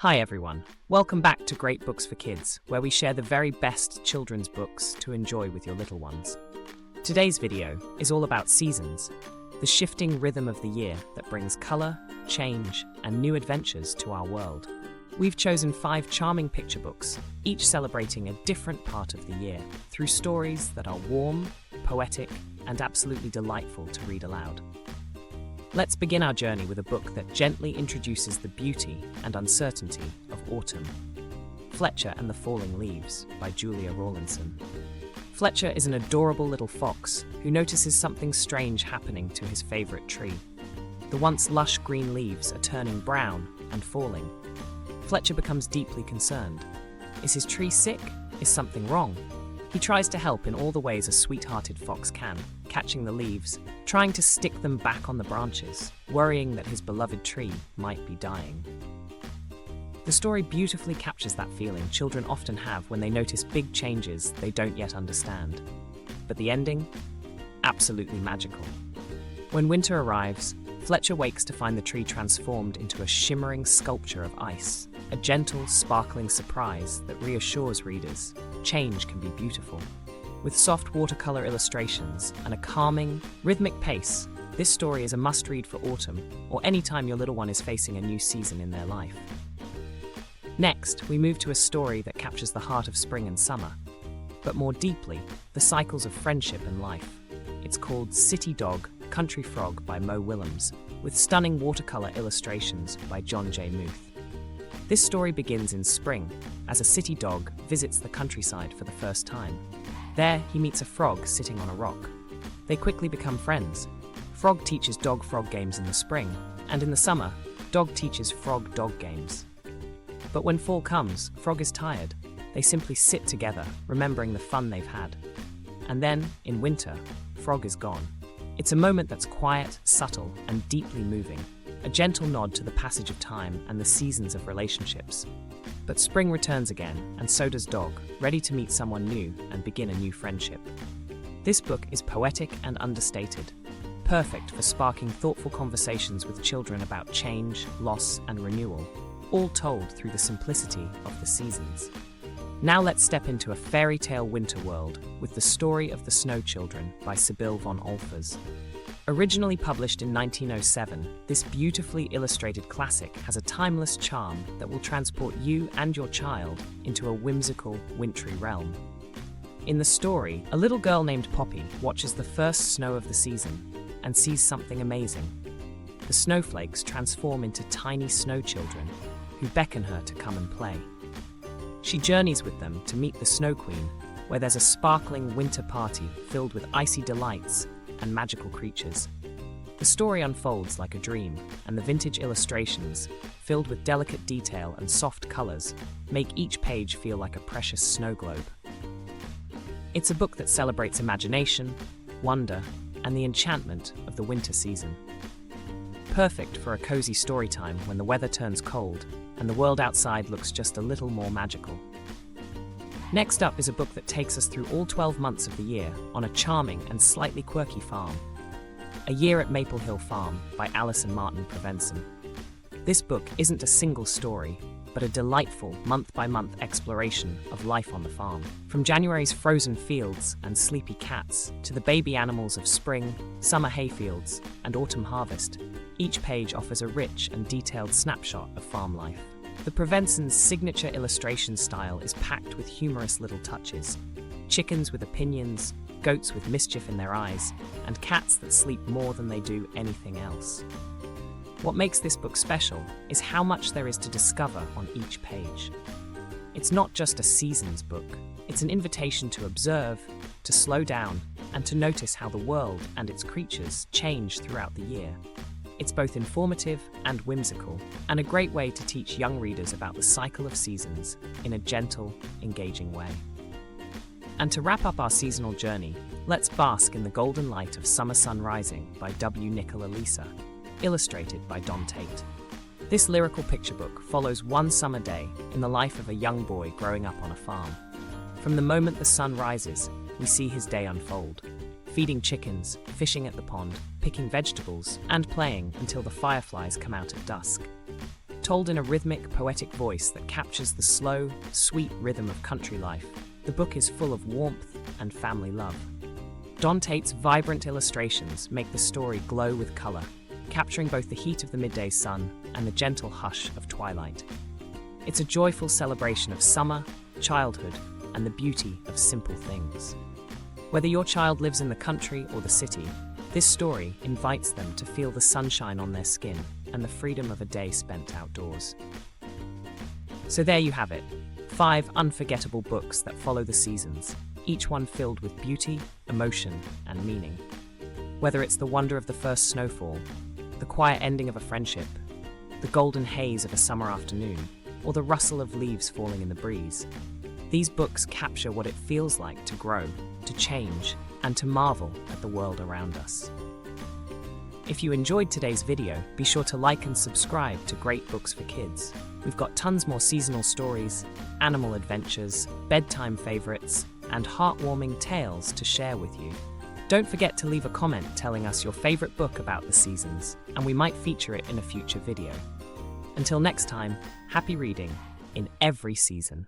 Hi everyone, welcome back to Great Books for Kids, where we share the very best children's books to enjoy with your little ones. Today's video is all about seasons, the shifting rhythm of the year that brings colour, change, and new adventures to our world. We've chosen 5 charming picture books, each celebrating a different part of the year, through stories that are warm, poetic, and absolutely delightful to read aloud. Let's begin our journey with a book that gently introduces the beauty and uncertainty of autumn. Fletcher and the Falling Leaves by Julia Rawlinson. Fletcher is an adorable little fox who notices something strange happening to his favourite tree. The once lush green leaves are turning brown and falling. Fletcher becomes deeply concerned. Is his tree sick? Is something wrong? He tries to help in all the ways a sweet-hearted fox can, catching the leaves, trying to stick them back on the branches, worrying that his beloved tree might be dying. The story beautifully captures that feeling children often have when they notice big changes they don't yet understand. But the ending? Absolutely magical. When winter arrives, Fletcher wakes to find the tree transformed into a shimmering sculpture of ice, a gentle, sparkling surprise that reassures readers. Change can be beautiful. With soft watercolor illustrations and a calming, rhythmic pace, this story is a must-read for autumn or any time your little one is facing a new season in their life. Next, we move to a story that captures the heart of spring and summer, but more deeply, the cycles of friendship and life. It's called City Dog, Country Frog by Willems, with stunning watercolor illustrations by John J. Muth. This story begins in spring, as a city dog visits the countryside for the first time. There, he meets a frog sitting on a rock. They quickly become friends. Frog teaches dog frog games in the spring, and in the summer, dog teaches frog dog games. But when fall comes, Frog is tired. They simply sit together, remembering the fun they've had. And then, in winter, Frog is gone. It's a moment that's quiet, subtle, and deeply moving. A gentle nod to the passage of time and the seasons of relationships. But spring returns again, and so does Dog, ready to meet someone new and begin a new friendship. This book is poetic and understated, perfect for sparking thoughtful conversations with children about change, loss, and renewal, all told through the simplicity of the seasons. Now let's step into a fairy tale winter world with The Story of the Snow Children by Sibylle von Olfers. Originally published in 1907, this beautifully illustrated classic has a timeless charm that will transport you and your child into a whimsical, wintry realm. In the story, a little girl named Poppy watches the first snow of the season and sees something amazing. The snowflakes transform into tiny snow children who beckon her to come and play. She journeys with them to meet the Snow Queen, where there's a sparkling winter party filled with icy delights and magical creatures. The story unfolds like a dream, and the vintage illustrations, filled with delicate detail and soft colors, make each page feel like a precious snow globe. It's a book that celebrates imagination, wonder, and the enchantment of the winter season. Perfect for a cozy story time when the weather turns cold and the world outside looks just a little more magical. Next up is a book that takes us through all 12 months of the year on a charming and slightly quirky farm. A Year at Maple Hill Farm by Alice and Martin Provensen. This book isn't a single story, but a delightful month-by-month exploration of life on the farm. From January's frozen fields and sleepy cats to the baby animals of spring, summer hayfields, and autumn harvest, each page offers a rich and detailed snapshot of farm life. The Provensen's signature illustration style is packed with humorous little touches. Chickens with opinions, goats with mischief in their eyes, and cats that sleep more than they do anything else. What makes this book special is how much there is to discover on each page. It's not just a seasons book, it's an invitation to observe, to slow down, and to notice how the world and its creatures change throughout the year. It's both informative and whimsical, and a great way to teach young readers about the cycle of seasons in a gentle, engaging way. And to wrap up our seasonal journey, let's bask in the golden light of Summer Sun Rising by Nikola-Lisa, illustrated by Don Tate. This lyrical picture book follows one summer day in the life of a young boy growing up on a farm. From the moment the sun rises, we see his day unfold. Feeding chickens, fishing at the pond, picking vegetables, and playing until the fireflies come out at dusk. Told in a rhythmic, poetic voice that captures the slow, sweet rhythm of country life, the book is full of warmth and family love. Don Tate's vibrant illustrations make the story glow with color, capturing both the heat of the midday sun and the gentle hush of twilight. It's a joyful celebration of summer, childhood, and the beauty of simple things. Whether your child lives in the country or the city, this story invites them to feel the sunshine on their skin and the freedom of a day spent outdoors. So there you have it, 5 unforgettable books that follow the seasons, each one filled with beauty, emotion, and meaning. Whether it's the wonder of the first snowfall, the quiet ending of a friendship, the golden haze of a summer afternoon, or the rustle of leaves falling in the breeze, these books capture what it feels like to grow, to change, and to marvel at the world around us. If you enjoyed today's video, be sure to like and subscribe to Great Books for Kids. We've got tons more seasonal stories, animal adventures, bedtime favorites, and heartwarming tales to share with you. Don't forget to leave a comment telling us your favorite book about the seasons, and we might feature it in a future video. Until next time, happy reading in every season.